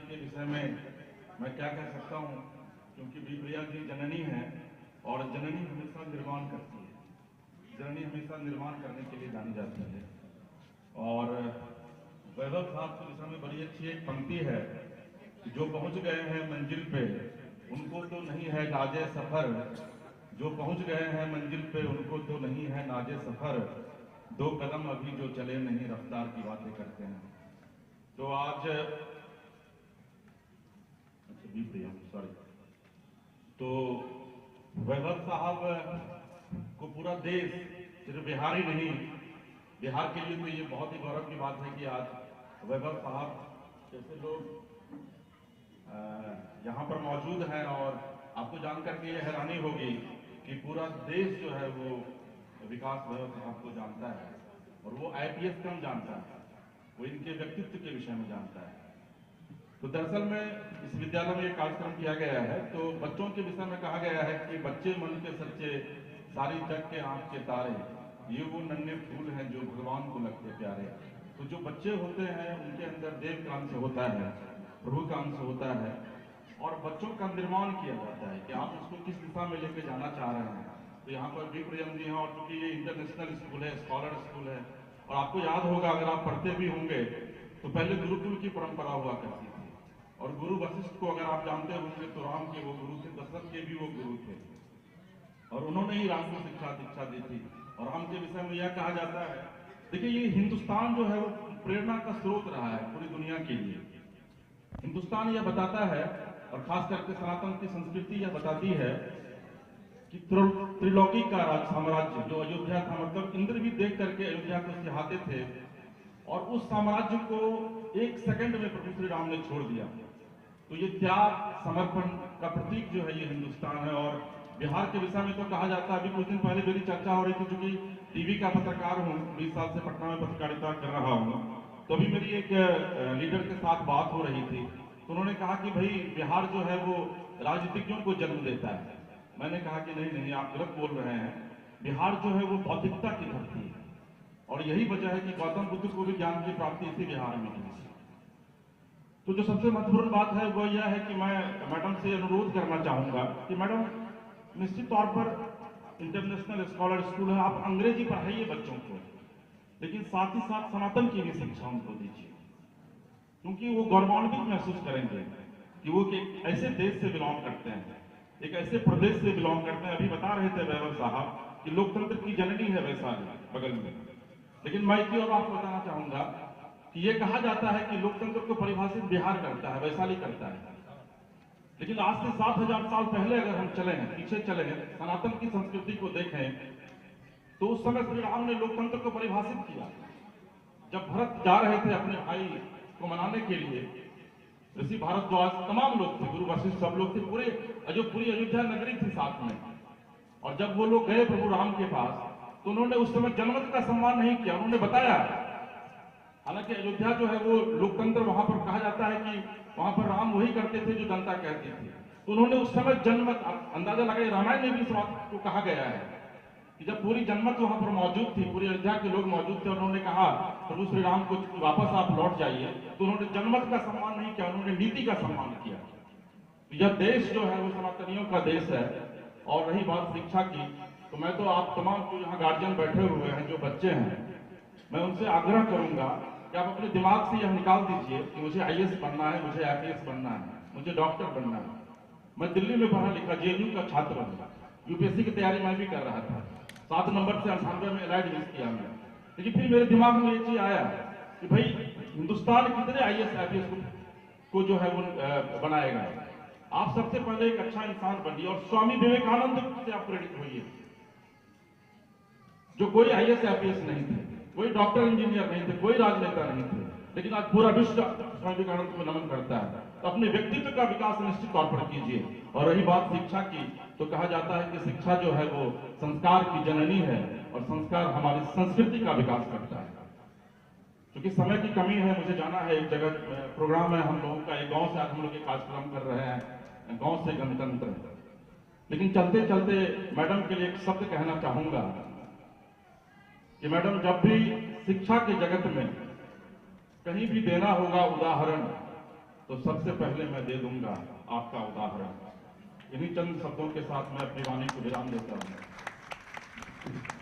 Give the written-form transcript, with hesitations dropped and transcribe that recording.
के विषय में मैं क्या कह सकता हूँ, क्योंकि बी प्रिया जी जननी है और जननी हमेशा निर्माण करती है। जननी हमेशा निर्माण करने के लिए जानी जाती है। और वैभव साहब के विषय में बड़ी अच्छी एक पंक्ति है कि जो पहुंच गए हैं मंजिल पे उनको तो नहीं है नाजे सफर, जो पहुंच गए हैं मंजिल पे उनको तो नहीं है नाजे सफर, दो कदम अभी जो चले नहीं रफ्तार की बातें करते हैं। तो आज सॉरी, तो वैभव साहब को पूरा देश, सिर्फ बिहार ही नहीं, बिहार के लिए तो ये बहुत ही गौरव की बात है कि आज वैभव साहब जैसे लोग यहाँ पर मौजूद हैं। और आपको जानकर के ये हैरानी होगी कि पूरा देश जो है वो विकास वैभव साहब को जानता है, और वो IPS कम जानता है, वो इनके व्यक्तित्व के विषय में जानता है। तो दरअसल में इस विद्यालय में एक कार्यक्रम किया गया है, तो बच्चों के विषय में कहा गया है कि बच्चे मन के सच्चे, सारी जग के आंख के तारे, ये वो नन्हे फूल हैं जो भगवान को लगते प्यारे। तो जो बच्चे होते हैं उनके अंदर देव का अंश होता है, प्रभु का अंश होता है, और बच्चों का निर्माण किया जाता है कि आप उसको किस दिशा में लेके जाना चाह रहे हैं। तो यहाँ पर बी प्रियम जी हैं, और चूंकि ये इंटरनेशनल स्कूल है, स्कॉलर स्कूल है, और आपको याद होगा अगर आप पढ़ते भी होंगे तो पहले गुरुकुल की परंपरा हुआ करती थी। और गुरु वशिष्ठ को अगर आप जानते होंगे तो राम के वो गुरु थे, दशरथ के भी वो गुरु थे, और उन्होंने ही राम को दीक्षा दी थी। और राम के विषय में यह कहा जाता है, देखिए ये हिंदुस्तान जो है वो प्रेरणा का स्रोत रहा है पूरी दुनिया के लिए। हिंदुस्तान यह बताता है, और खास करके सनातन की संस्कृति यह बताती है कि त्रिलोकी का राज साम्राज्य जो अयोध्या था, मतलब इंद्र भी देख करके अयोध्या को सिहाते थे, और उस साम्राज्य को एक सेकंड में प्रभु श्री राम ने छोड़ दिया। तो ये त्याग समर्पण का प्रतीक जो है ये हिंदुस्तान है। और बिहार के विषय में तो कहा जाता है, अभी कुछ दिन पहले मेरी चर्चा हो रही थी, चूंकि टीवी का पत्रकार हूँ, 20 साल से पटना में पत्रकारिता कर रहा हूँ, तो अभी मेरी एक लीडर के साथ बात हो रही थी, तो उन्होंने कहा कि भाई बिहार जो है वो राजनीतिज्ञों को जन्म देता है। मैंने कहा कि नहीं आप गलत बोल रहे हैं, बिहार जो है वो बौद्धिकता की धरती है, और यही वजह है कि गौतम बुद्ध को भी ज्ञान की प्राप्ति इसी बिहार में हुई। तो जो सबसे महत्वपूर्ण बात है वो यह है कि मैं मैडम से अनुरोध करना चाहूंगा कि मैडम निश्चित तौर पर इंटरनेशनल स्कॉलर स्कूल है, आप अंग्रेजी पढ़ाइए बच्चों को, लेकिन साथ ही साथ सनातन की भी शिक्षा उनको दीजिए, क्योंकि वो गौरवान्वित महसूस करेंगे कि वो एक ऐसे देश से बिलोंग करते हैं, एक ऐसे प्रदेश से बिलोंग करते हैं। अभी बता रहे थे वैभव साहब कि लोकतंत्र की जननी है वैशाली बगल में, लेकिन मैं एक और आपको बताना चाहूंगा कि ये कहा जाता है कि लोकतंत्र को परिभाषित बिहार करता है, वैशाली करता है, लेकिन आज से 7000 साल पहले अगर हम चले हैं, पीछे चले हैं, सनातन की संस्कृति को देखें, तो उस समय श्री राम ने लोकतंत्र को परिभाषित किया। जब भरत जा रहे थे अपने भाई को मनाने के लिए, ऋषि भारद्वाज तमाम लोग थे, गुरु वशिष्ठ सब लोग थे, पूरी अयोध्या नगरी थी साथ में, और जब वो लोग गए प्रभु राम के पास तो उन्होंने उस समय जनमत का सम्मान नहीं किया। उन्होंने बताया, हालांकि अयोध्या जो है वो लोकतंत्र, वहां पर कहा जाता है कि वहां पर राम वही करते थे जो जनता कहती थी, तो उन्होंने उस समय जनमत, अंदाजा लगाए रामायण में भी इस बात को कहा गया है कि जब पूरी जनमत वहां पर मौजूद थी, पूरी अयोध्या के लोग मौजूद थे, और उन्होंने कहा प्रभु श्री राम को वापस आप लौट जाइए, तो उन्होंने जनमत का सम्मान नहीं किया, उन्होंने नीति का सम्मान किया। यह देश जो है वो सनातनियों का देश है। और रही बात शिक्षा की, तो मैं तो आप तमाम जो यहाँ गार्जियन बैठे हुए हैं, जो बच्चे हैं, मैं उनसे आग्रह करूंगा कि आप अपने दिमाग से यह निकाल दीजिए कि मुझे IAS बनना है, मुझे IPS बनना है, मुझे डॉक्टर बनना है। मैं दिल्ली में पढ़ा लिखा JNU का छात्र हूँ, UPSC की तैयारी मैं भी कर रहा था, 7 नंबर से 98 में एलाइड मिस किया मैं, लेकिन फिर मेरे दिमाग में ये चीज आया कि भाई हिंदुस्तान कितने IAS IPS को जो है वो बनाएगा। आप सबसे पहले एक अच्छा इंसान बनिए, और स्वामी विवेकानंद से आप प्रेरित होइए, जो कोई IAS IPS नहीं थे, कोई डॉक्टर इंजीनियर नहीं थे, कोई राजनेता नहीं थे, लेकिन आज पूरा विश्व स्वामी विवेकानंद को नमन करता है। तो अपने व्यक्तित्व का विकास निश्चित तौर पर कीजिए। और रही बात शिक्षा की, तो कहा जाता है कि शिक्षा जो है वो संस्कार की जननी है, और संस्कार हमारी संस्कृति का विकास करता है। क्योंकि समय की कमी है, मुझे जाना है, एक जगह प्रोग्राम है हम लोगों का, एक गांव से आज हम लोग एक कार्यक्रम कर रहे हैं, गांव से गणतंत्र। लेकिन चलते चलते मैडम के लिए एक शब्द कहना चाहूंगा कि मैडम, जब भी शिक्षा के जगत में कहीं भी देना होगा उदाहरण, तो सबसे पहले मैं दे दूंगा आपका उदाहरण। इन्हीं चंद शब्दों के साथ मैं अपनी वाणी को विराम देता हूं।